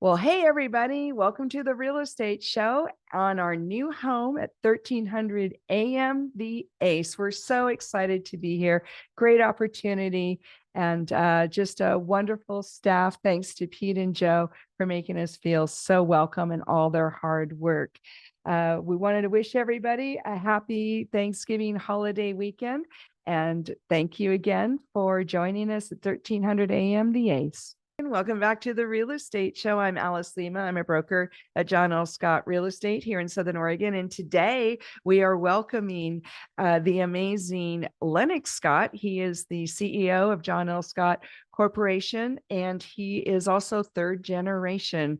Well, hey, everybody. Welcome to the Real Estate Show on our new home at 1300 AM, the Ace. We're so excited to be here. Great opportunity and just a wonderful staff. Thanks to Pete and Joe for making us feel so welcome and all their hard work. We wanted to wish everybody a happy Thanksgiving holiday weekend. And thank you again for joining us at 1300 AM, the Ace. Welcome back to the Real Estate Show. I'm Alice Lema. I'm a broker at Giles Scott Real Estate here in Southern Oregon. And today we are welcoming the amazing Lennox Scott. He is the CEO of Giles Scott Corporation, and he is also third generation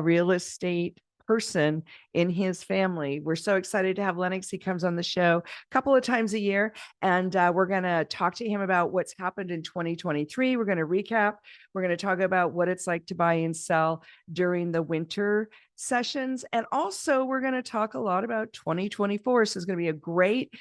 real estate person in his family. We're so excited to have Lennox. He comes on the show a couple of times a year, and we're going to talk to him about what's happened in 2023. We're going to recap. We're going to talk about what it's like to buy and sell during the winter sessions. And also we're going to talk a lot about 2024. So it's going to be a great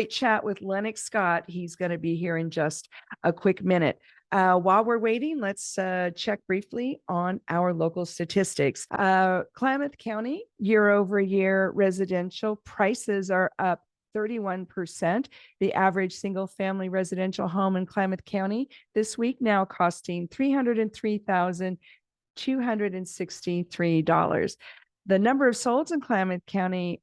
chat with Lennox Scott. He's going to be here in just a quick minute. While we're waiting, let's check briefly on our local statistics. Clamo County, year over year, residential prices are up 31%. The average single family residential home in Clamo County this week now costing $303,263. The number of solds in Clamo County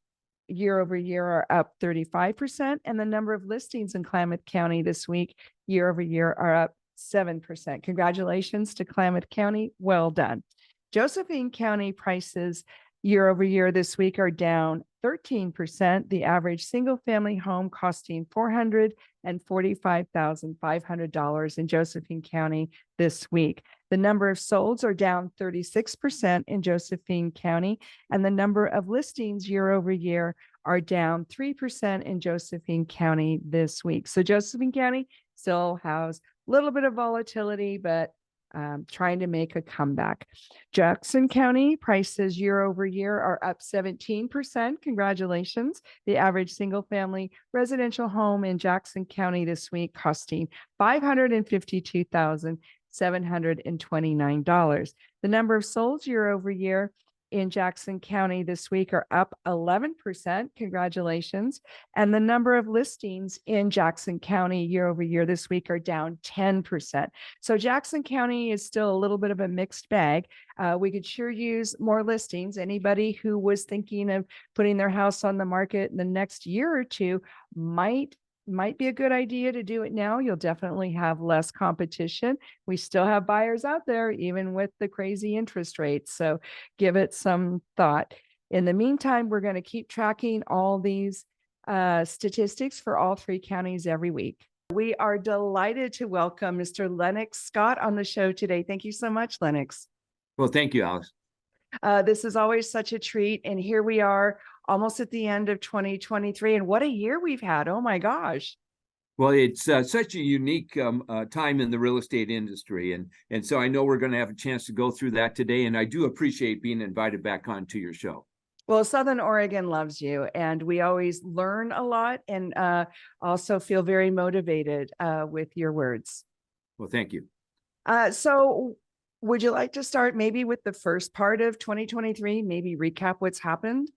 year over year are up 35%, and the number of listings in Clamo County this week year over year are up 7%. Congratulations to Clamo County. Well done. Josephine County prices year over year this week are down 13%. The average single family home costing $445,500 in Josephine County this week. The number of solds are down 36% in Josephine County, and the number of listings year over year are down 3% in Josephine County this week. So Josephine County still has a little bit of volatility, but trying to make a comeback. Jackson County prices year over year are up 17%. Congratulations. The average single family residential home in Jackson County this week costing $552,729. The number of solds year over year in Jackson County this week are up 11%. Congratulations. And the number of listings in Jackson County year over year this week are down 10%. So Jackson County is still a little bit of a mixed bag. We could sure use more listings. Anybody who was thinking of putting their house on the market in the next year or two might be a good idea to do it now. You'll definitely have less competition. We still have buyers out there, even with the crazy interest rates. So give it some thought. In the meantime, we're going to keep tracking all these statistics for all three counties every week. We are delighted to welcome Mr. Lennox Scott on the show today. Thank you so much, Lennox. Well, thank you, Alice. This is always such a treat. And here we are almost at the end of 2023. And what a year we've had. Oh, my gosh. Well, it's such a unique time in the real estate industry. And so I know we're going to have a chance to go through that today. And I do appreciate being invited back on to your show. Well, Southern Oregon loves you, and we always learn a lot and also feel very motivated with your words. Well, thank you. So would you like to start maybe with the first part of 2023, maybe recap what's happened?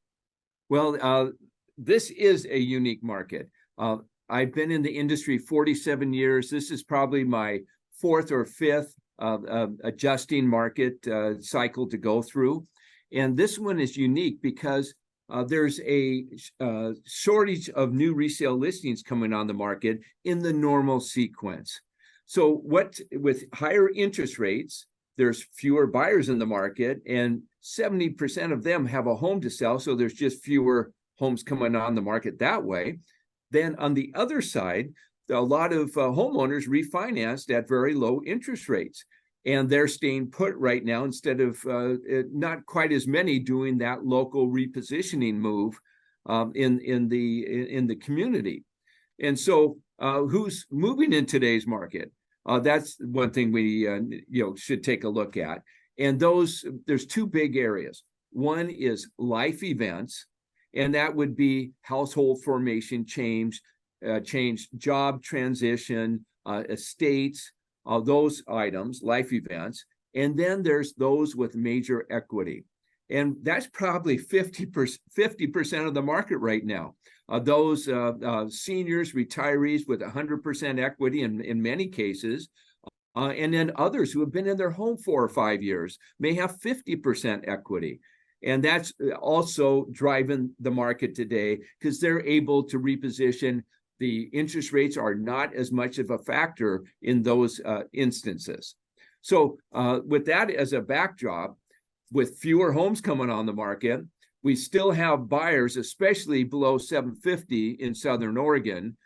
Well, this is a unique market. I've been in the industry 47 years. This is probably my fourth or fifth adjusting market cycle to go through. And this one is unique because there's a shortage of new resale listings coming on the market in the normal sequence. So with higher interest rates, there's fewer buyers in the market, and 70% of them have a home to sell. So there's just fewer homes coming on the market that way. Then on the other side, a lot of homeowners refinanced at very low interest rates, and they're staying put right now instead of not quite as many doing that local repositioning move in the community. And so who's moving in today's market? That's one thing we should take a look at. And there's two big areas. One is life events, and that would be household formation change, job transition, estates, those items, life events. And then there's those with major equity. And that's probably 50% of the market right now. Those seniors, retirees with 100% equity in many cases, and then others who have been in their home 4 or 5 years may have 50% equity. And that's also driving the market today because they're able to reposition. The interest rates are not as much of a factor in those instances. So with that as a backdrop, with fewer homes coming on the market, we still have buyers, especially below 750 in Southern Oregon,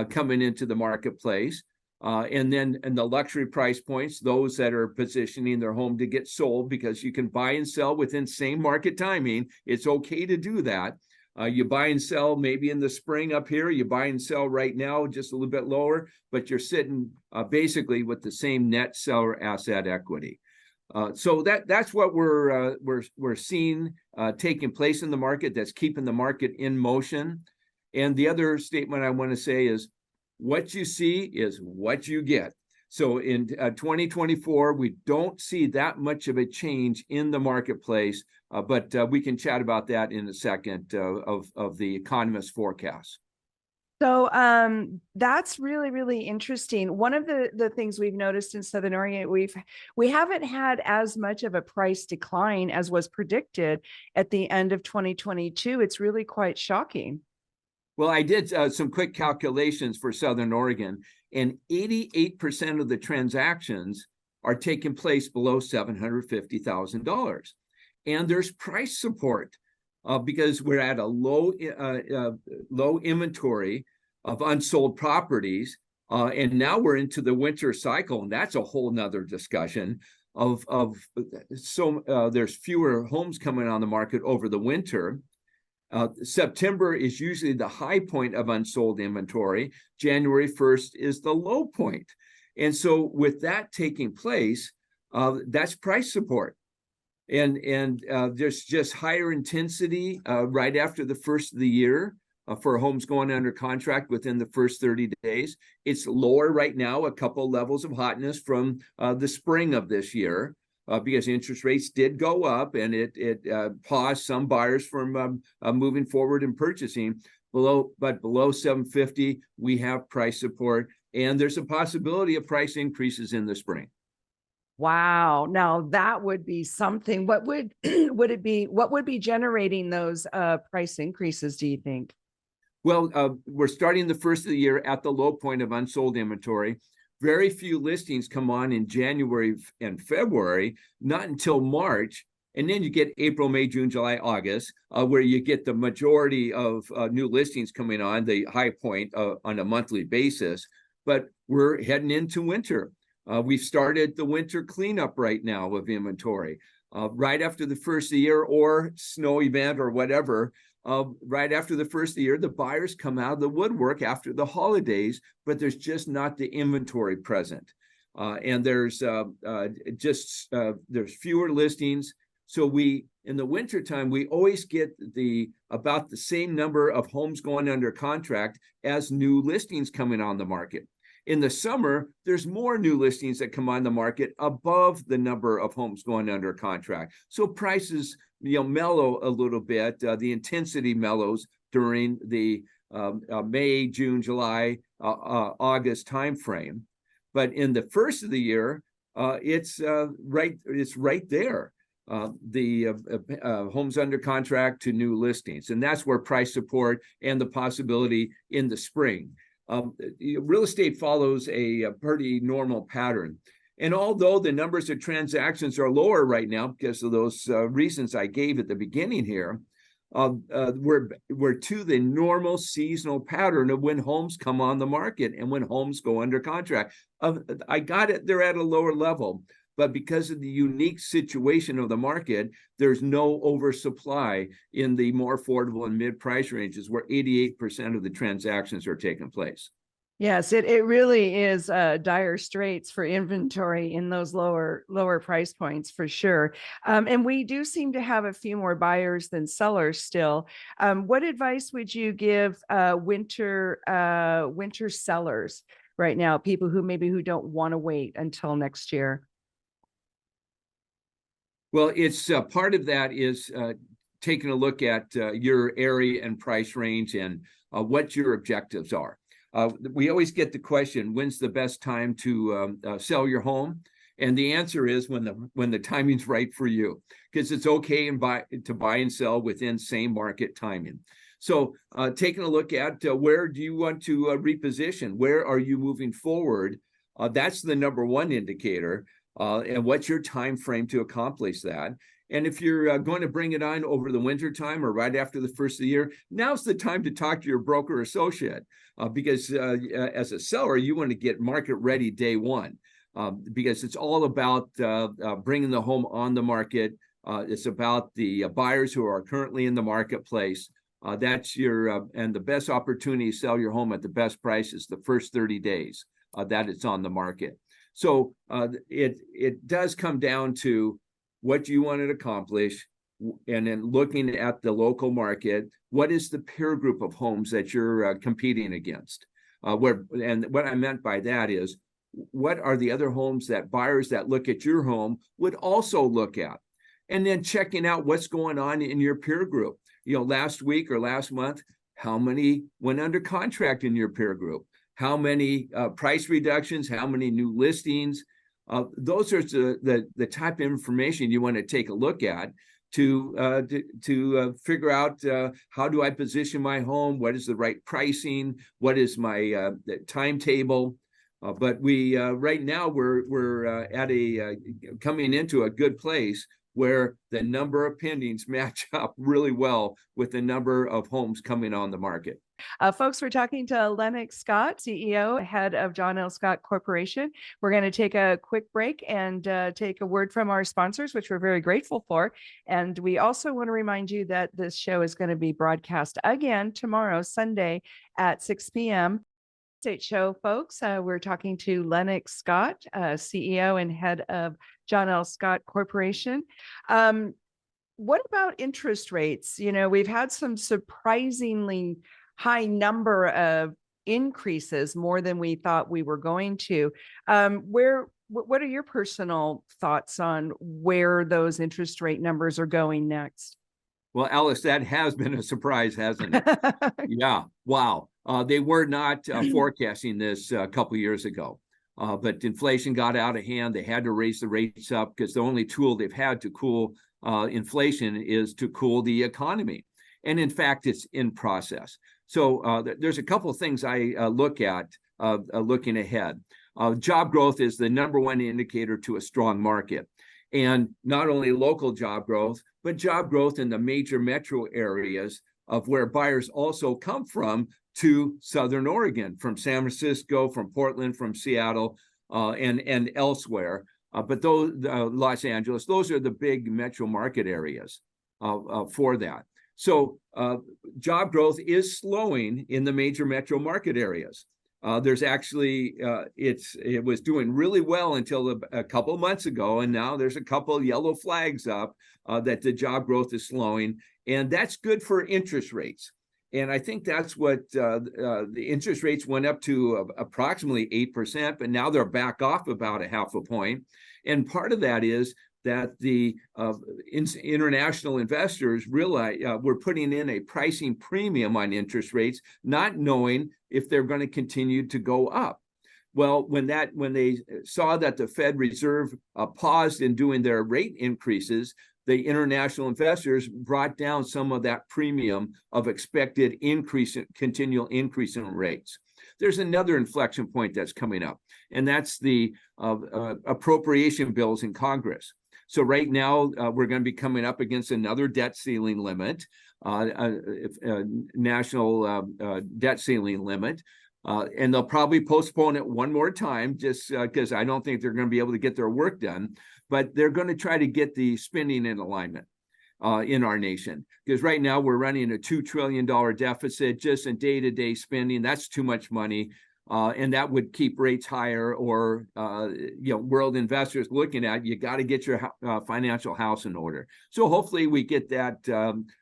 coming into the marketplace. And then in the luxury price points, those that are positioning their home to get sold, because you can buy and sell within same market timing. It's okay to do that. You buy and sell maybe in the spring up here, you buy and sell right now just a little bit lower, but you're sitting basically with the same net seller asset equity. So that's what we're seeing taking place in the market. That's keeping the market in motion. And the other statement I want to say is, what you see is what you get. So in 2024, we don't see that much of a change in the marketplace, but we can chat about that in a second of the economist forecast. So that's really, really interesting. One of the things we've noticed in Southern Oregon, we haven't had as much of a price decline as was predicted at the end of 2022. It's really quite shocking. Well, I did some quick calculations for Southern Oregon, and 88% of the transactions are taking place below $750,000. And there's price support because we're at a low inventory of unsold properties. And now we're into the winter cycle, and that's a whole nother discussion there's fewer homes coming on the market over the winter. September is usually the high point of unsold inventory. January 1st is the low point. And so with that taking place, that's price support. And there's just higher intensity right after the first of the year for homes going under contract within the first 30 days. It's lower right now, a couple levels of hotness from the spring of this year. Because interest rates did go up, and it paused some buyers from moving forward and purchasing. Below 750, we have price support, and there's a possibility of price increases in the spring. Wow. Now that would be something. What would it be? What would be generating those price increases, do you think? Well, we're starting the first of the year at the low point of unsold inventory. Very few listings come on in January and February, not until March. And then you get April, May, June, July, August, where you get the majority of new listings coming on, the high point on a monthly basis. But we're heading into winter. We've started the winter cleanup right now of inventory. Right after the first of the year, or snow event or whatever, right after the first of the year, the buyers come out of the woodwork after the holidays, but there's just not the inventory present. And there's fewer listings. So in the wintertime, we always get about the same number of homes going under contract as new listings coming on the market. In the summer, there's more new listings that come on the market above the number of homes going under contract. So prices, mellow a little bit. The intensity mellows during the May, June, July, August timeframe. But in the first of the year, it's right there. The homes under contract to new listings, and that's where price support and the possibility in the spring. Real estate follows a pretty normal pattern. And although the numbers of transactions are lower right now because of those reasons I gave at the beginning here, we're to the normal seasonal pattern of when homes come on the market and when homes go under contract. I got it, they're at a lower level, but because of the unique situation of the market, there's no oversupply in the more affordable and mid-price ranges where 88% of the transactions are taking place. Yes, it really is dire straits for inventory in those lower price points for sure. And we do seem to have a few more buyers than sellers still. What advice would you give winter sellers right now, people who don't want to wait until next year? Well, it's part of that is taking a look at your area and price range and what your objectives are. We always get the question, when's the best time to sell your home? And the answer is when the timing's right for you, because it's okay to buy and sell within same market timing. So taking a look at where do you want to reposition? Where are you moving forward? That's the number one indicator. And what's your time frame to accomplish that? And if you're going to bring it on over the winter time or right after the first of the year, now's the time to talk to your broker associate, because as a seller, you want to get market ready day one, because it's all about bringing the home on the market. It's about the buyers who are currently in the marketplace. That's your and the best opportunity to sell your home at the best price is the first 30 days that it's on the market. So it does come down to what you want to accomplish, and then looking at the local market. What is the peer group of homes that you're competing against? And what I meant by that is, what are the other homes that buyers that look at your home would also look at? And then checking out what's going on in your peer group. Last week or last month, how many went under contract in your peer group? How many price reductions? How many new listings? Those are the type of information you want to take a look at to figure out how do I position my home? What is the right pricing? What is my timetable? But we right now we're at coming into a good place where the number of pendings match up really well with the number of homes coming on the market. Folks, we're talking to Lennox Scott, CEO, head of John L. Scott Corporation. We're going to take a quick break and take a word from our sponsors, which we're very grateful for. And we also want to remind you that this show is going to be broadcast again tomorrow, Sunday at 6 p.m. State show, folks. We're talking to Lennox Scott, CEO and head of John L. Scott Corporation. What about interest rates? We've had some surprisingly high number of increases, more than we thought we were going to. What are your personal thoughts on where those interest rate numbers are going next? Well, Alice, that has been a surprise, hasn't it? Yeah. Wow. They were not forecasting this a couple years ago, but inflation got out of hand. They had to raise the rates up because the only tool they've had to cool inflation is to cool the economy. And in fact, it's in process. So there's a couple of things I look at looking ahead. Job growth is the number one indicator to a strong market. And not only local job growth, but job growth in the major metro areas of where buyers also come from to Southern Oregon, from San Francisco, from Portland, from Seattle, and elsewhere. But those, Los Angeles, those are the big metro market areas for that. So job growth is slowing in the major metro market areas. There's actually, it was doing really well until a couple of months ago, and now there's a couple of yellow flags up that the job growth is slowing, and that's good for interest rates. And I think that's what the interest rates went up to approximately 8%, but now they're back off about a half a point. And part of that is that the international investors realize we're putting in a pricing premium on interest rates, not knowing if they're going to continue to go up. Well, when they saw that the Fed Reserve paused in doing their rate increases, the international investors brought down some of that premium of expected continual increase in rates. There's another inflection point that's coming up, and that's the appropriation bills in Congress. So right now, we're going to be coming up against another debt ceiling limit, national debt ceiling limit. And they'll probably postpone it one more time just because I don't think they're going to be able to get their work done. But they're going to try to get the spending in alignment in our nation. Because right now we're running a $2 trillion deficit just in day-to-day spending. That's too much money. And that would keep rates higher, or world investors looking at, you got to get your financial house in order. So hopefully we get that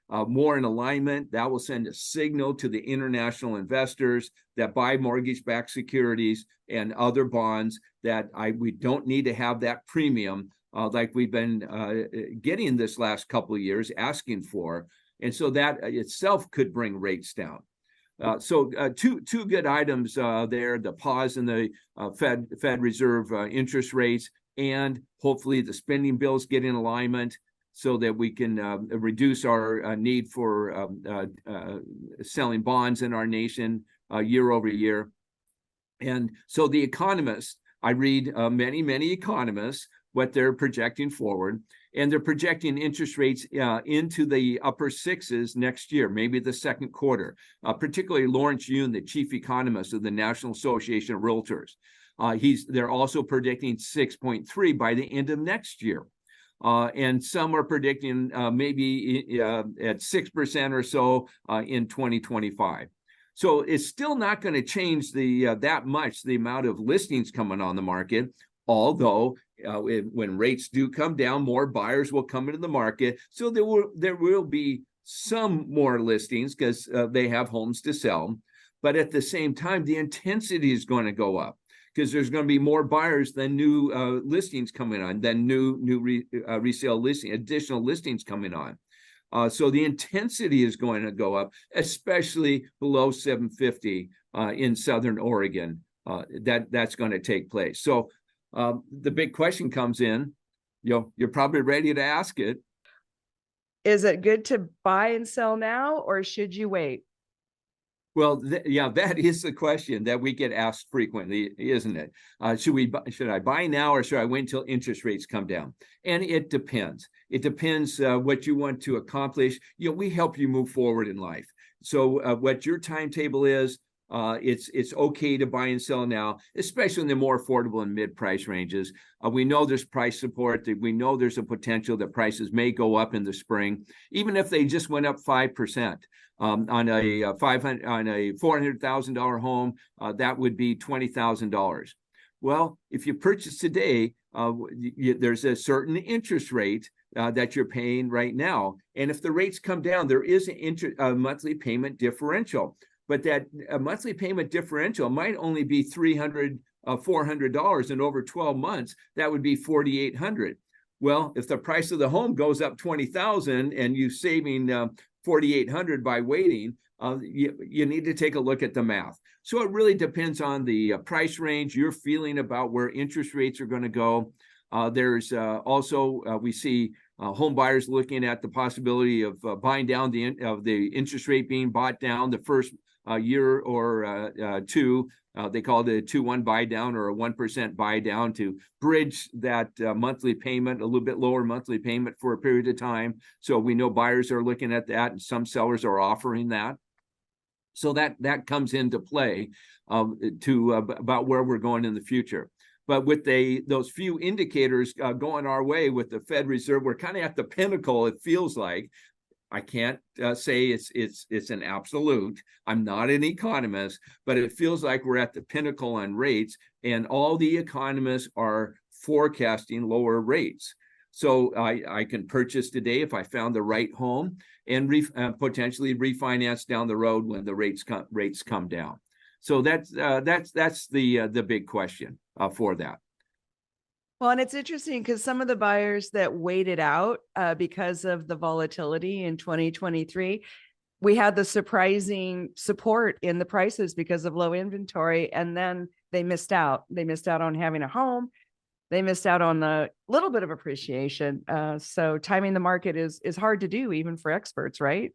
more in alignment. That will send a signal to the international investors that buy mortgage-backed securities and other bonds that we don't need to have that premium like we've been getting this last couple of years, asking for. And so that itself could bring rates down. So two good items there: the pause in the Fed Reserve interest rates, and hopefully the spending bills get in alignment so that we can reduce our need for selling bonds in our nation year over year. And so the economists, I read many economists, what they're projecting forward, and they're projecting interest rates into the upper sixes next year, maybe the second quarter, particularly Lawrence Yun, the chief economist of the National Association of Realtors. They're also predicting 6.3 by the end of next year. And some are predicting maybe at 6% or so in 2025. So it's still not going to change that much the amount of listings coming on the market, although when rates do come down, more buyers will come into the market. So there will be some more listings because they have homes to sell. But at the same time, the intensity is going to go up because there's going to be more buyers than new listings coming on, than new resale listing, additional listings coming on. So the intensity is going to go up, especially below 750 in Southern Oregon. That's going to take place. So the big question comes in, you're probably ready to ask it. Is it good to buy and sell now, or should you wait? Well, that is the question that we get asked frequently, isn't it? Should I buy now, or should I wait until interest rates come down? And it depends. It depends what you want to accomplish. We help you move forward in life. So what your timetable is, it's okay to buy and sell now, especially in the more affordable and mid-price ranges. We know there's price support. We know there's a potential that prices may go up in the spring, even if they just went up 5%. On a $400,000 home, that would be $20,000. Well, if you purchase today, there's a certain interest rate that you're paying right now, and if the rates come down, there is a monthly payment differential. But that monthly payment differential might only be $300, $400, and over 12 months, that would be $4,800. Well, if the price of the home goes up $20,000 and you're saving $4,800 by waiting, you need to take a look at the math. So it really depends on the price range, you're feeling about where interest rates are going to go. There's also, we see home buyers looking at the possibility of buying down the interest rate being bought down the first year or two. They call it a 2-1 buy down or a 1% buy down to bridge that monthly payment, a little bit lower monthly payment for a period of time. So we know buyers are looking at that, and some sellers are offering that. So that comes into play about where we're going in the future. But with those few indicators going our way with the Fed Reserve, we're kind of at the pinnacle, it feels like. I can't say it's an absolute. I'm not an economist, but it feels like we're at the pinnacle on rates, and all the economists are forecasting lower rates. So I can purchase today if I found the right home, and potentially refinance down the road when the rates come down. So that's the big question for that. Well, and it's interesting because some of the buyers that waited out because of the volatility in 2023, we had the surprising support in the prices because of low inventory, and then they missed out. They missed out on having a home. They missed out on a little bit of appreciation. So timing the market is hard to do, even for experts, right?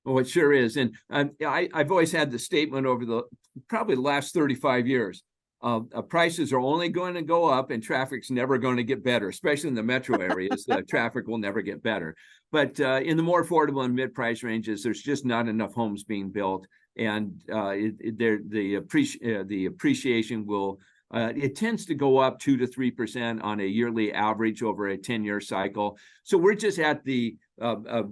Oh, it sure is. And I've always had the statement over probably the last 35 years. Prices are only going to go up, and traffic's never going to get better, especially in the metro areas. Traffic will never get better. But in the more affordable and mid-price ranges, there's just not enough homes being built, and the appreciation will. It tends to go up 2 to 3% on a yearly average over a 10-year cycle. So we're just at the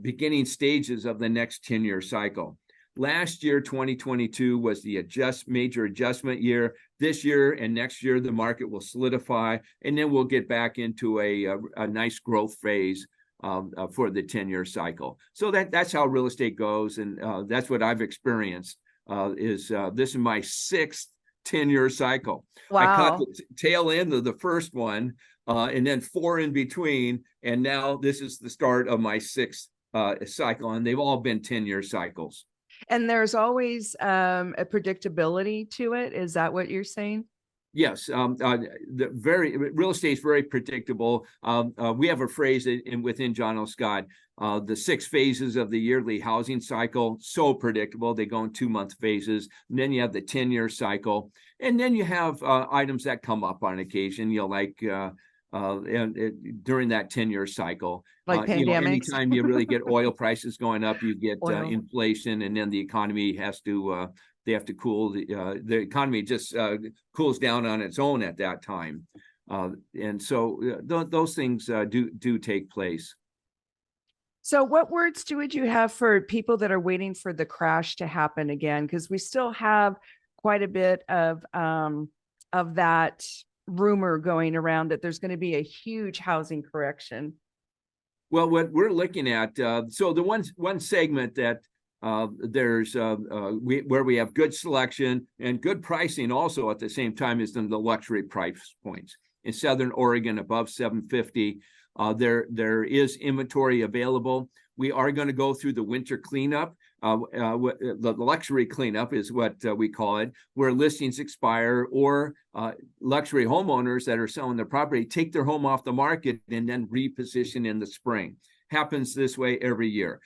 beginning stages of the next 10-year cycle. Last year, 2022, was the major adjustment year. This year and next year, the market will solidify, and then we'll get back into a nice growth phase for the 10-year cycle. So that's how real estate goes, and that's what I've experienced. This is my 6th 10-year cycle. Wow. I caught the tail end of the first one and then 4 in between. And now this is the start of my 6th cycle, and they've all been 10-year cycles. And there's always a predictability to it. Is that what you're saying? Yes, the real estate is very predictable. We have a phrase within Giles Scott, the 6 phases of the yearly housing cycle, so predictable. They go in 2-month phases. And then you have the 10-year cycle, and then you have items that come up on occasion. Like during that 10-year cycle, Like pandemics. anytime you really get oil prices going up, you get Oil. inflation, and then the economy has to. They have to cool. The economy just cools down on its own at that time, and so those things do take place. So what words would you have for people that are waiting for the crash to happen again? Because we still have quite a bit of that rumor going around that there's going to be a huge housing correction. Well, what we're looking at, so the one segment that there's where we have good selection and good pricing also at the same time is in the luxury price points. In Southern Oregon, above 750, there is inventory available. We are going to go through the winter cleanup. The luxury cleanup is what we call it, where listings expire, or luxury homeowners that are selling their property take their home off the market and then reposition in the spring. Happens this way every year.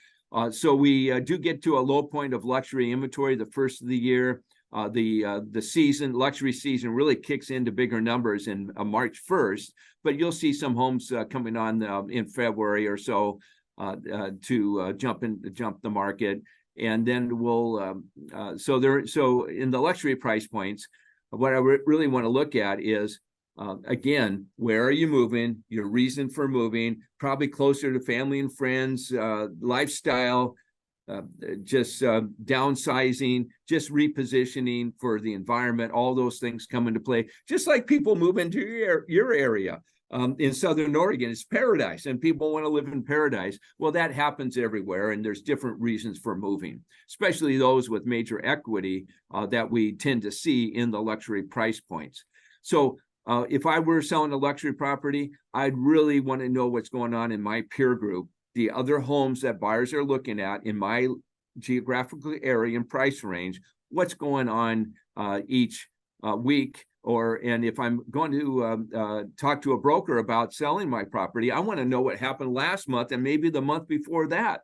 So we do get to a low point of luxury inventory the first of the year. The luxury season really kicks into bigger numbers in March 1st, but you'll see some homes coming on in February or so to jump the market. And then we'll so in the luxury price points, what I really want to look at is again, where are you moving? Your reason for moving, probably closer to family and friends, lifestyle, just downsizing, just repositioning for the environment. All those things come into play. Just like people move into your area. In Southern Oregon, it's paradise, and people want to live in paradise. Well, that happens everywhere, and there's different reasons for moving, especially those with major equity that we tend to see in the luxury price points. So if I were selling a luxury property, I'd really want to know what's going on in my peer group, the other homes that buyers are looking at in my geographical area and price range, what's going on each week. And if I'm going to talk to a broker about selling my property, I want to know what happened last month and maybe the month before that.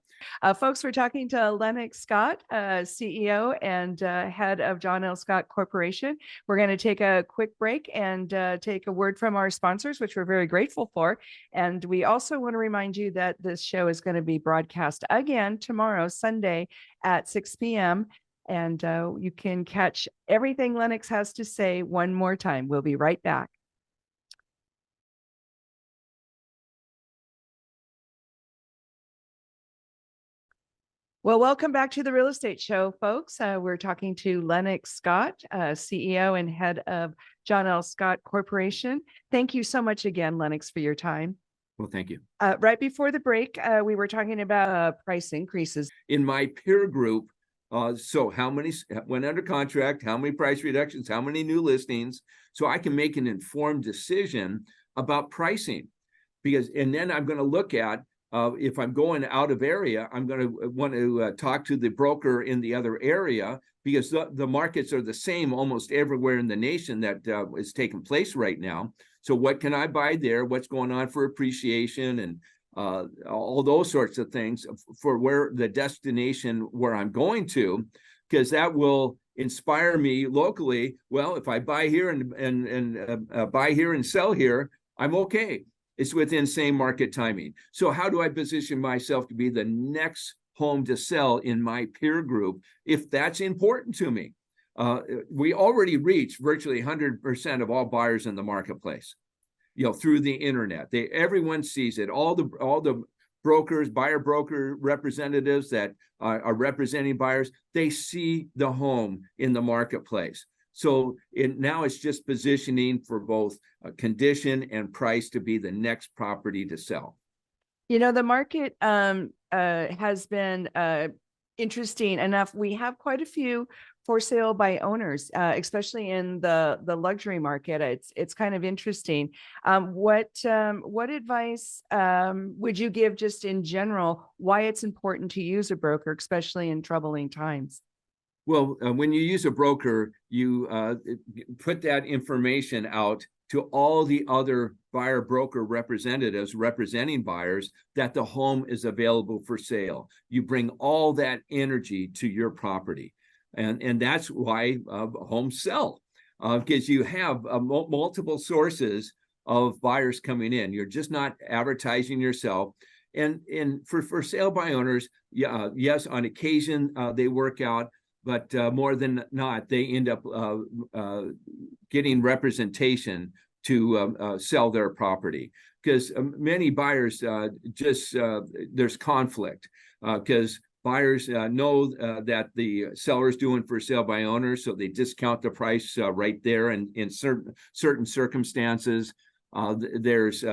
Folks, we're talking to Lennox Scott, CEO and head of Giles Scott Corporation. We're going to take a quick break and take a word from our sponsors, which we're very grateful for. And we also want to remind you that this show is going to be broadcast again tomorrow, Sunday at 6 p.m. And you can catch everything Lennox has to say one more time. We'll be right back. Well, welcome back to the Real Estate Show, folks. We're talking to Lennox Scott, CEO and head of Giles Scott Corporation. Thank you so much again, Lennox, for your time. Well, thank you. Right before the break, we were talking about price increases. In my peer group, so how many went under contract, how many price reductions, how many new listings, so I can make an informed decision about pricing. And then I'm going to look at, if I'm going out of area, I'm going to want to talk to the broker in the other area, because the markets are the same almost everywhere in the nation that is taking place right now. So what can I buy there? What's going on for appreciation and all those sorts of things for where the destination where I'm going to, because that will inspire me locally. Well, if I buy here and buy here and sell here, I'm okay. It's within same market timing. So how do I position myself to be the next home to sell in my peer group if that's important to me? We already reach virtually 100% of all buyers in the marketplace, through the internet. Everyone sees it. All the brokers, buyer broker representatives that are representing buyers, they see the home in the marketplace. So now it's just positioning for both condition and price to be the next property to sell. The market has been interesting enough. We have quite a few for sale by owners, especially in the luxury market. It's kind of interesting. What advice would you give just in general why it's important to use a broker, especially in troubling times? Well, when you use a broker, you put that information out to all the other buyer broker representatives representing buyers that the home is available for sale. You bring all that energy to your property. And that's why homes sell, because you have multiple sources of buyers coming in. You're just not advertising yourself. And for sale by owners, yeah, yes, on occasion they work out, but more than not, they end up getting representation to sell their property, because many buyers there's conflict, because buyers know that the seller's doing for sale by owners, so they discount the price right there. And in certain circumstances, there's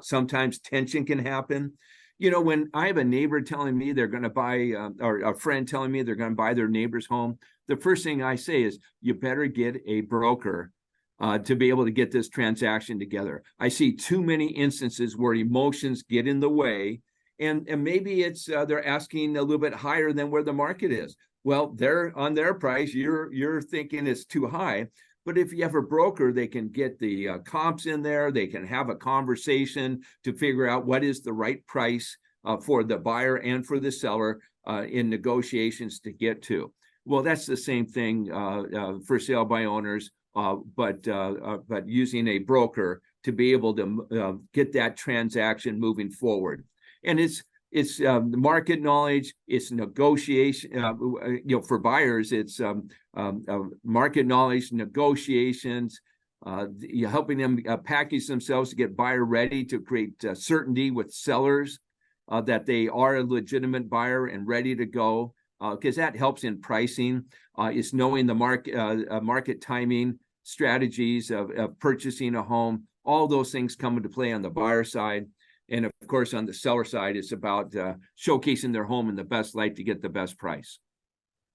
sometimes tension can happen. You know, when I have a neighbor telling me they're going to buy, or a friend telling me they're going to buy their neighbor's home, the first thing I say is, you better get a broker to be able to get this transaction together. I see too many instances where emotions get in the way, and maybe it's they're asking a little bit higher than where the market is. Well, they're on their price. You're thinking it's too high. But if you have a broker, they can get the comps in there. They can have a conversation to figure out what is the right price for the buyer and for the seller in negotiations to get to. Well, that's the same thing for sale by owners, but using a broker to be able to get that transaction moving forward. And it's market knowledge, it's negotiation. For buyers, it's market knowledge, negotiations, helping them package themselves to get buyer ready, to create certainty with sellers that they are a legitimate buyer and ready to go, because that helps in pricing. It's knowing the market timing strategies of purchasing a home. All those things come into play on the buyer side. And of course, on the seller side, it's about showcasing their home in the best light to get the best price.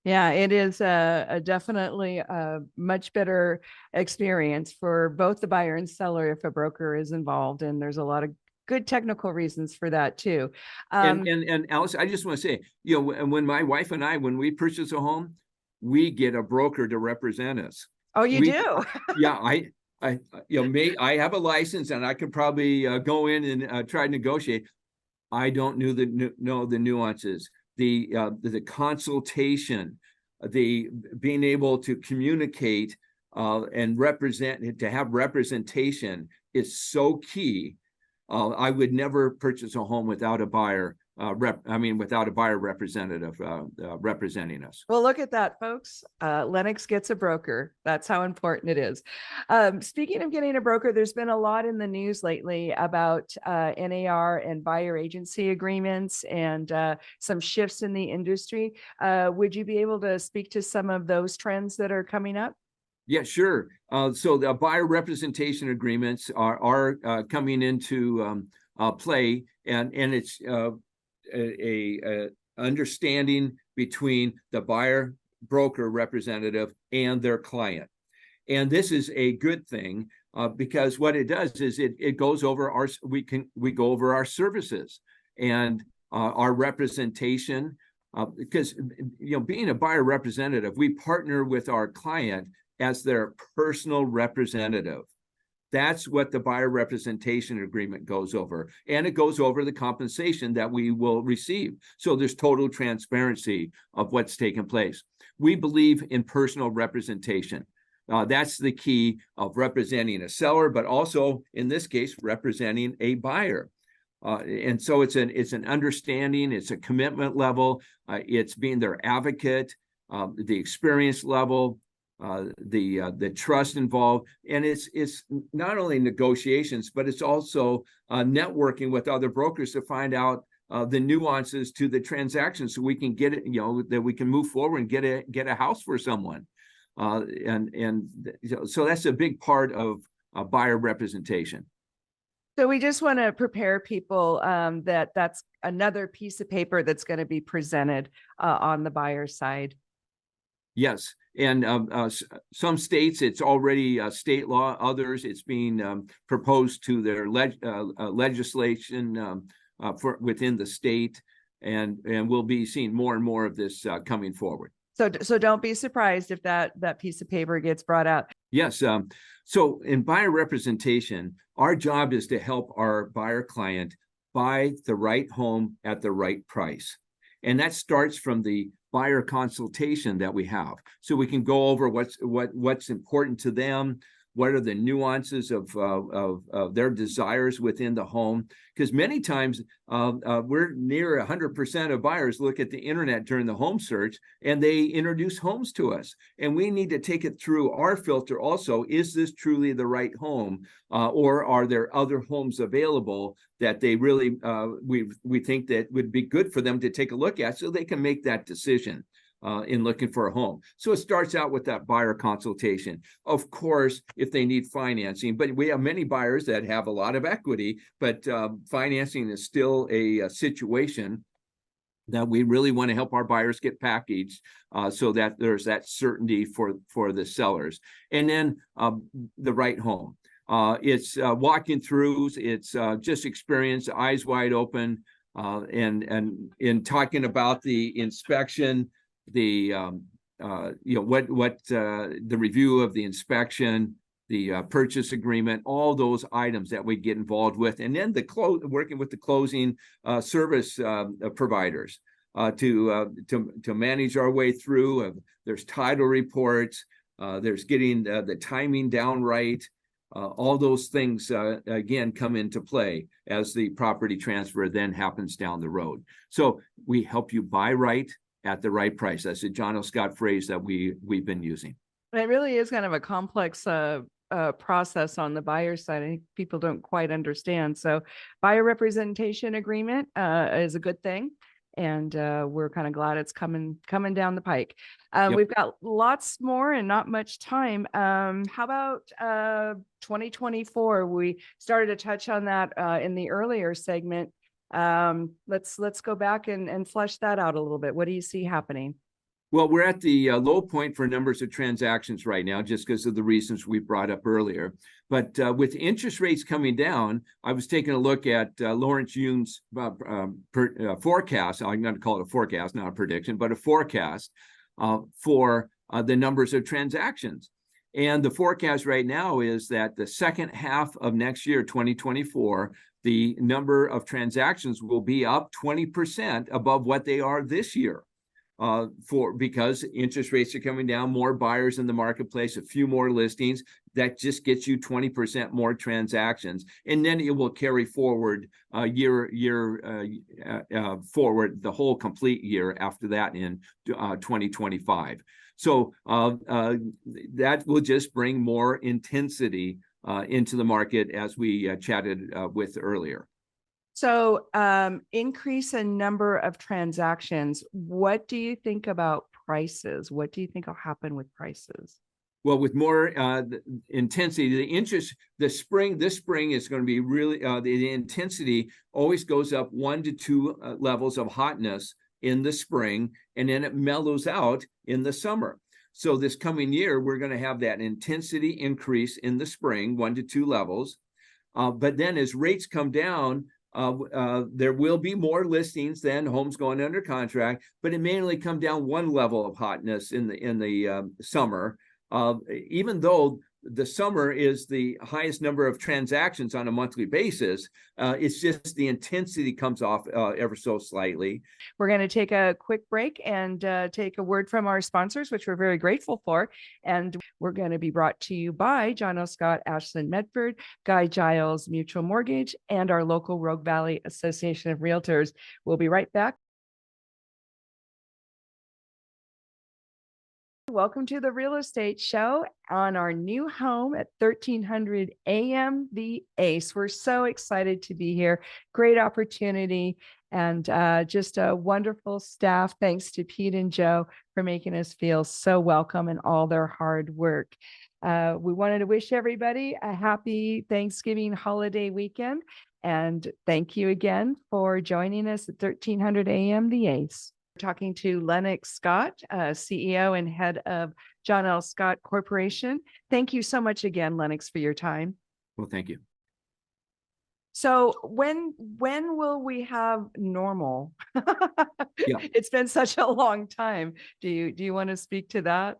Yeah, it is definitely a much better experience for both the buyer and seller if a broker is involved. And there's a lot of good technical reasons for that too. And Alice, I just want to say, when my wife and I, when we purchase a home, we get a broker to represent us. Oh, you do? Yeah, I have a license and I could probably go in and try to negotiate. I don't know the nuances, the consultation, the being able to communicate and represent, to have representation is so key. I would never purchase a home without a buyer. Without a buyer representative representing us. Well, look at that, folks. Lennox gets a broker. That's how important it is. Speaking of getting a broker, there's been a lot in the news lately about NAR and buyer agency agreements and some shifts in the industry. Would you be able to speak to some of those trends that are coming up? Yeah, sure. So the buyer representation agreements are coming into play, and it's a understanding between the buyer broker representative and their client. And this is a good thing because what it does is it goes over we go over our services and our representation, because being a buyer representative, we partner with our client as their personal representative. That's what the buyer representation agreement goes over. And it goes over the compensation that we will receive. So there's total transparency of what's taken place. We believe in personal representation. That's the key of representing a seller, but also, in this case, representing a buyer. And so it's an understanding, it's a commitment level, it's being their advocate, the experience level, the trust involved, and it's not only negotiations, but it's also networking with other brokers to find out the nuances to the transaction, so we can get it, that we can move forward and get a house for someone, so that's a big part of buyer representation. So we just want to prepare people that that's another piece of paper that's going to be presented on the buyer side. Yes, and some states it's already state law. Others it's being proposed to their legislation for within the state, and we'll be seeing more and more of this coming forward. So don't be surprised if that piece of paper gets brought out. Yes. So in buyer representation, our job is to help our buyer client buy the right home at the right price. And that starts from the buyer consultation that we have. So we can go over what's important to them, what are the nuances of their desires within the home. Because many times we're near 100% of buyers look at the internet during the home search and they introduce homes to us. And we need to take it through our filter also. Is this truly the right home? Or are there other homes available that they really, we think that would be good for them to take a look at so they can make that decision in looking for a home. So it starts out with that buyer consultation. Of course, if they need financing, but we have many buyers that have a lot of equity, but financing is still a situation that we really want to help our buyers get packaged so that there's that certainty for the sellers. And then the right home. It's walking through, it's just experience, eyes wide open, and in talking about the inspection, the the review of the inspection, the purchase agreement, all those items that we get involved with, and then working with the closing service providers to manage our way through. There's title reports, there's getting the timing down right. All those things, again, come into play as the property transfer then happens down the road. So we help you buy right at the right price. That's a Giles Scott phrase that we've been using. It really is kind of a complex process on the buyer side. I think people don't quite understand. So buyer representation agreement is a good thing. And we're kind of glad it's coming down the pike. Yep. We've got lots more and not much time. How about 2024? We started to touch on that in the earlier segment. Let's go back and flesh that out a little bit. What do you see happening? Well, we're at the low point for numbers of transactions right now, just because of the reasons we brought up earlier. But with interest rates coming down, I was taking a look at Lawrence Yune's forecast. I'm going to call it a forecast, not a prediction, but a forecast for the numbers of transactions. And the forecast right now is that the second half of next year, 2024, the number of transactions will be up 20% above what they are this year. Because interest rates are coming down, more buyers in the marketplace, a few more listings, that just gets you 20% more transactions. And then it will carry forward forward the whole complete year after that in 2025. So that will just bring more intensity into the market, as we chatted with earlier. So increase in number of transactions. What do you think about prices? What do you think will happen with prices? Well, with more intensity, this spring is going to be really, the intensity always goes up 1 to 2 levels of hotness in the spring, and then it mellows out in the summer. So this coming year, we're going to have that intensity increase in the spring, 1 to 2 levels. But then as rates come down, there will be more listings than homes going under contract, but it may only come down 1 level of hotness in the summer. Even though the summer is the highest number of transactions on a monthly basis, it's just the intensity comes off ever so slightly. We're going to take a quick break and take a word from our sponsors, which we're very grateful for. And we're going to be brought to you by Giles Scott, Ashland, Medford, Giles Mutual Mortgage, and our local Rogue Valley Association of Realtors. We'll be right back. Welcome to the Real Estate Show on our new home at 1300 AM The Ace. We're so excited to be here. Great opportunity and just a wonderful staff. Thanks to Pete and Joe for making us feel so welcome and all their hard work. We wanted to wish everybody a happy Thanksgiving holiday weekend. And thank you again for joining us at 1300 AM The Ace. Talking to Lennox Scott, CEO and head of John L. Scott Corporation. Thank you so much again, Lennox, for your time. Well, thank you. So when will we have normal? Yeah. It's been such a long time. Do you want to speak to that?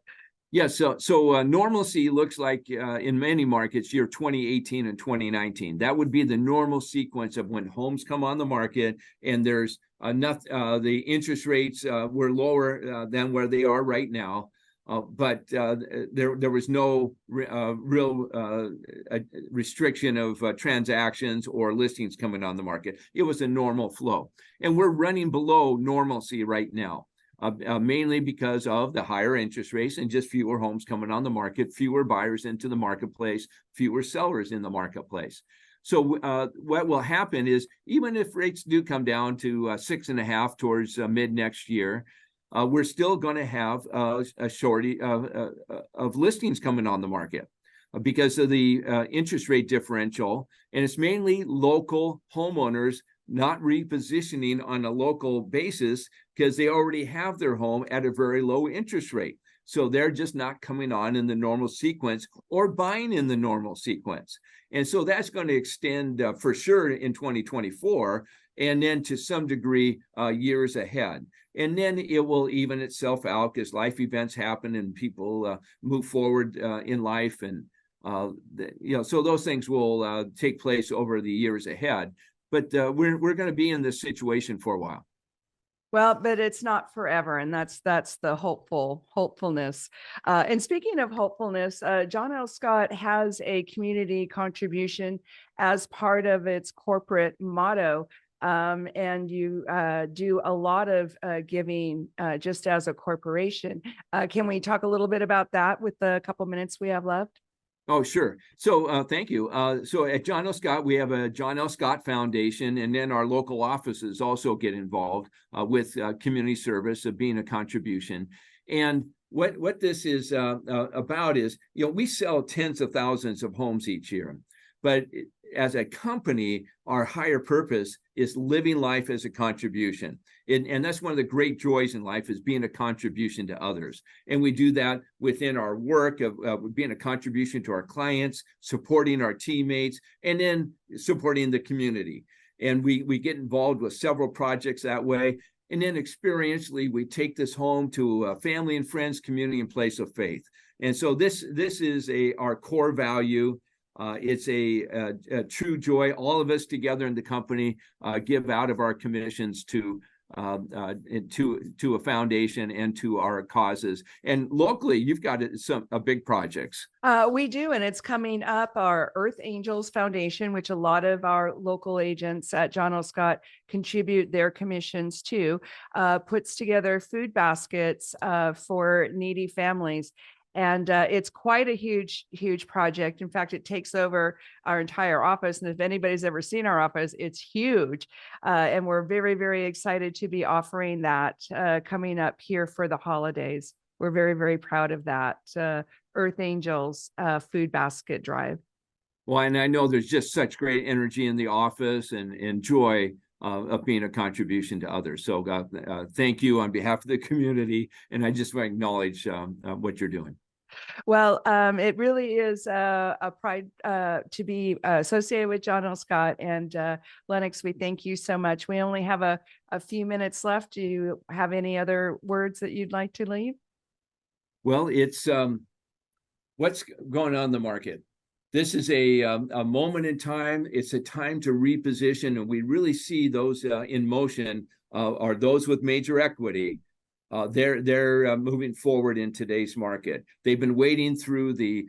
Yeah, so normalcy looks like in many markets, year 2018 and 2019. That would be the normal sequence of when homes come on the market and there's enough, the interest rates were lower than where they are right now. But there was no real restriction of transactions or listings coming on the market. It was a normal flow. And we're running below normalcy right now. Mainly because of the higher interest rates and just fewer homes coming on the market, fewer buyers into the marketplace, fewer sellers in the marketplace. So what will happen is, even if rates do come down to 6.5 towards mid next year, we're still going to have a shortage of listings coming on the market because of the interest rate differential. And it's mainly local homeowners not repositioning on a local basis because they already have their home at a very low interest rate. So they're just not coming on in the normal sequence or buying in the normal sequence. And so that's going to extend for sure in 2024, and then to some degree years ahead. And then it will even itself out as life events happen and people move forward in life. And, so those things will take place over the years ahead. But we're going to be in this situation for a while. Well, but it's not forever, and that's the hopefulness. And speaking of hopefulness, John L. Scott has a community contribution as part of its corporate motto, and you do a lot of giving just as a corporation. Can we talk a little bit about that with the couple minutes we have left? Oh, sure. So thank you. So at John L. Scott, we have a John L. Scott Foundation, and then our local offices also get involved with community service of being a contribution. And what this is about is, we sell tens of thousands of homes each year. But as a company, our higher purpose is living life as a contribution. And that's one of the great joys in life, is being a contribution to others. And we do that within our work of being a contribution to our clients, supporting our teammates, and then supporting the community. And we get involved with several projects that way. And then experientially, we take this home to family and friends, community, and place of faith. And so this is our core value. It's a true joy. All of us together in the company give out of our commissions to a foundation and to our causes. And locally, you've got a big projects. We do, and it's coming up. Our Earth Angels Foundation, which a lot of our local agents at John L. Scott contribute their commissions to, puts together food baskets for needy families. And it's quite a huge project. In fact, it takes over our entire office. And if anybody's ever seen our office, it's huge. And we're very, very excited to be offering that coming up here for the holidays. We're very, very proud of that Earth Angels food basket drive. Well, and I know there's just such great energy in the office and joy of being a contribution to others. So thank you on behalf of the community. And I just want to acknowledge what you're doing. Well, it really is a pride to be associated with John L. Scott. And Lennox, we thank you so much. We only have a few minutes left. Do you have any other words that you'd like to leave? Well, it's what's going on in the market. This is a moment in time. It's a time to reposition, and we really see those in motion are those with major equity. They're moving forward in today's market. They've been waiting through the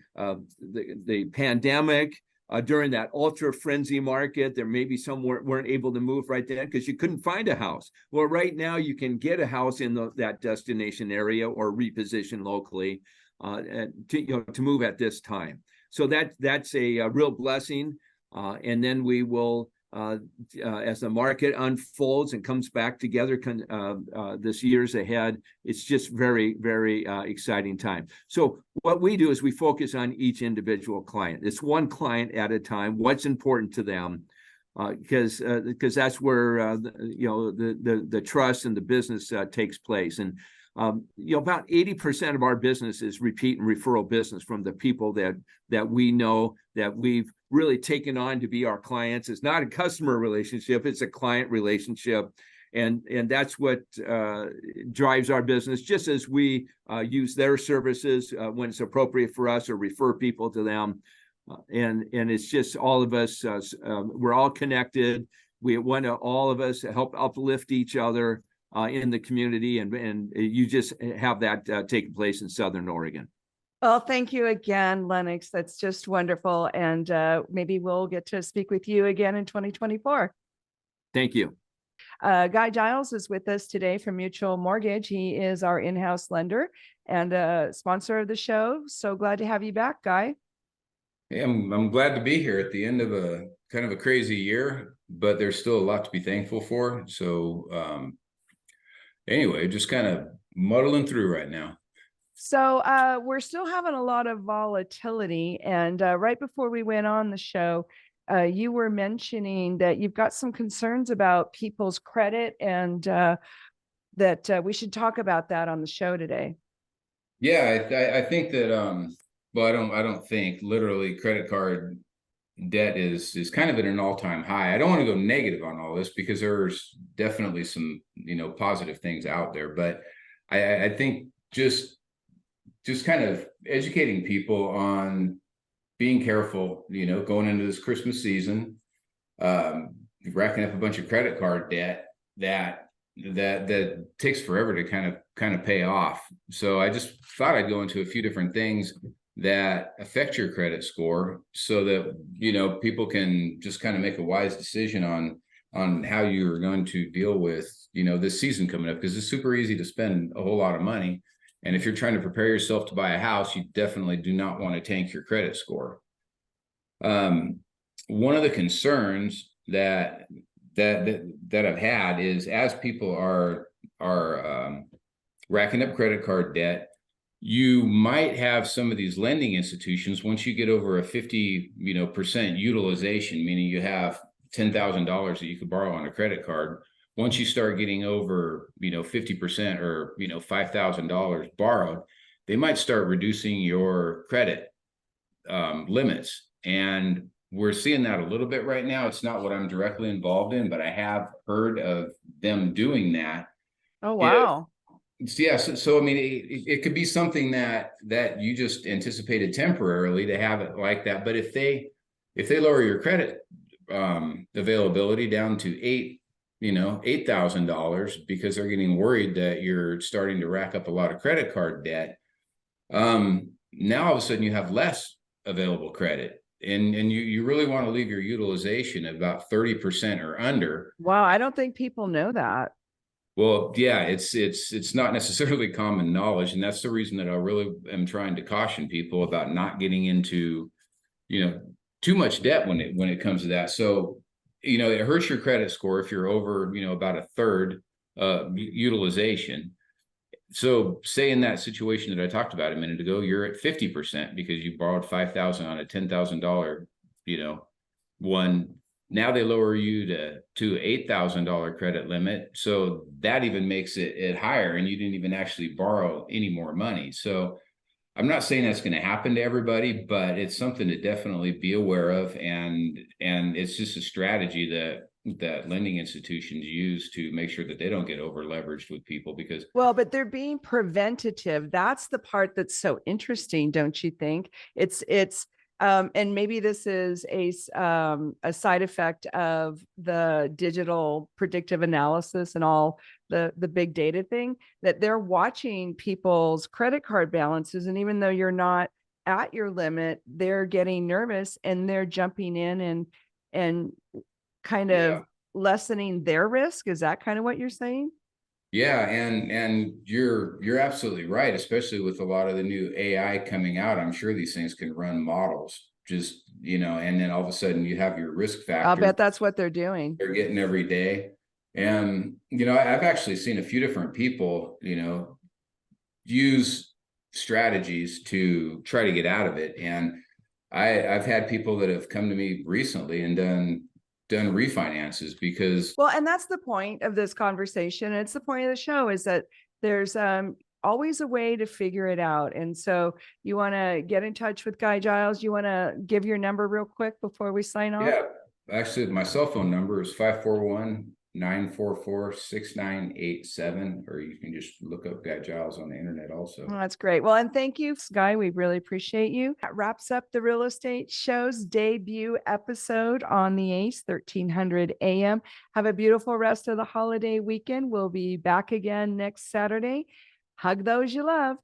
pandemic during that ultra frenzy market. There may be some weren't able to move right then because you couldn't find a house. Well, right now you can get a house in that destination area or reposition locally to move at this time. So that's a real blessing. And then we will, as the market unfolds and comes back together this years ahead, it's just very, very exciting time. So what we do is we focus on each individual client. It's one client at a time, what's important to them. because that's where the trust and the business takes place. And about 80% of our business is repeat and referral business from the people that we know, that we've really taken on to be our clients. It's not a customer relationship, it's a client relationship. And that's what drives our business, just as we use their services when it's appropriate for us, or refer people to them. And it's just all of us, we're all connected. We want to, all of us, help uplift each other in the community. And you just have that taking place in Southern Oregon. Well, thank you again, Lennox. That's just wonderful. And maybe we'll get to speak with you again in 2024. Thank you. Guy Giles is with us today from Mutual Mortgage. He is our in-house lender and a sponsor of the show. So glad to have you back, Guy. Hey, I'm glad to be here at the end of a kind of a crazy year, but there's still a lot to be thankful for. So anyway, just kind of muddling through right now. So we're still having a lot of volatility. And right before we went on the show, you were mentioning that you've got some concerns about people's credit, and that we should talk about that on the show today. Yeah, I think that well, I don't think, literally, credit card debt is kind of at an all-time high. I don't want to go negative on all this, because there's definitely some positive things out there, but I think just kind of educating people on being careful, going into this Christmas season, racking up a bunch of credit card debt that takes forever to kind of pay off. So I just thought I'd go into a few different things that affect your credit score, so that people can just kind of make a wise decision on how you're going to deal with this season coming up, because it's super easy to spend a whole lot of money. And if you're trying to prepare yourself to buy a house, you definitely do not want to tank your credit score. One of the concerns that I've had is, as people are racking up credit card debt, you might have some of these lending institutions, once you get over a 50% utilization, meaning you have $10,000 that you could borrow on a credit card. Once you start getting over 50% or $5,000 borrowed, they might start reducing your credit limits. And we're seeing that a little bit right now. It's not what I'm directly involved in, but I have heard of them doing that. Oh, wow. Yeah, so I mean, it could be something that you just anticipated temporarily to have it like that. But if they lower your credit availability down to $8,000, because they're getting worried that you're starting to rack up a lot of credit card debt, now all of a sudden you have less available credit, and you really want to leave your utilization at about 30% or under. Wow, I don't think people know that. Well, yeah, it's not necessarily common knowledge, and that's the reason that I really am trying to caution people about not getting into, too much debt when it comes to that. So, it hurts your credit score if you're over, about a third utilization. So, say in that situation that I talked about a minute ago, you're at 50% because you borrowed $5,000 on a $10,000, one. Now they lower you to $8,000 credit limit. So that even makes it higher, and you didn't even actually borrow any more money. So I'm not saying that's going to happen to everybody, but it's something to definitely be aware of. And it's just a strategy that lending institutions use to make sure that they don't get over leveraged with people, because. Well, but they're being preventative. That's the part that's so interesting, don't you think? It's and maybe this is a side effect of the digital predictive analysis and all the big data thing, that they're watching people's credit card balances. And even though you're not at your limit, they're getting nervous and they're jumping in and kind of lessening their risk. Is that kind of what you're saying? Yeah, and you're absolutely right, especially with a lot of the new AI coming out. I'm sure these things can run models, just, and then all of a sudden you have your risk factor. I'll bet that's what they're doing. They're getting every day. And, I've actually seen a few different people, use strategies to try to get out of it. And I've had people that have come to me recently and done done refinances because Well, and that's the point of this conversation. It's the point of the show is that there's always a way to figure it out. And so you want to get in touch with Guy Giles. You want to give your number real quick before we sign off? yeah, actually my cell phone number is 541-944-6987, or you can just look up Guy Giles on the internet also. Oh, that's great. Well, and thank you, Guy. We really appreciate you. That wraps up the Real Estate Show's debut episode on the ACE 1300 AM. Have a beautiful rest of the holiday weekend. We'll be back again next Saturday. Hug those you love.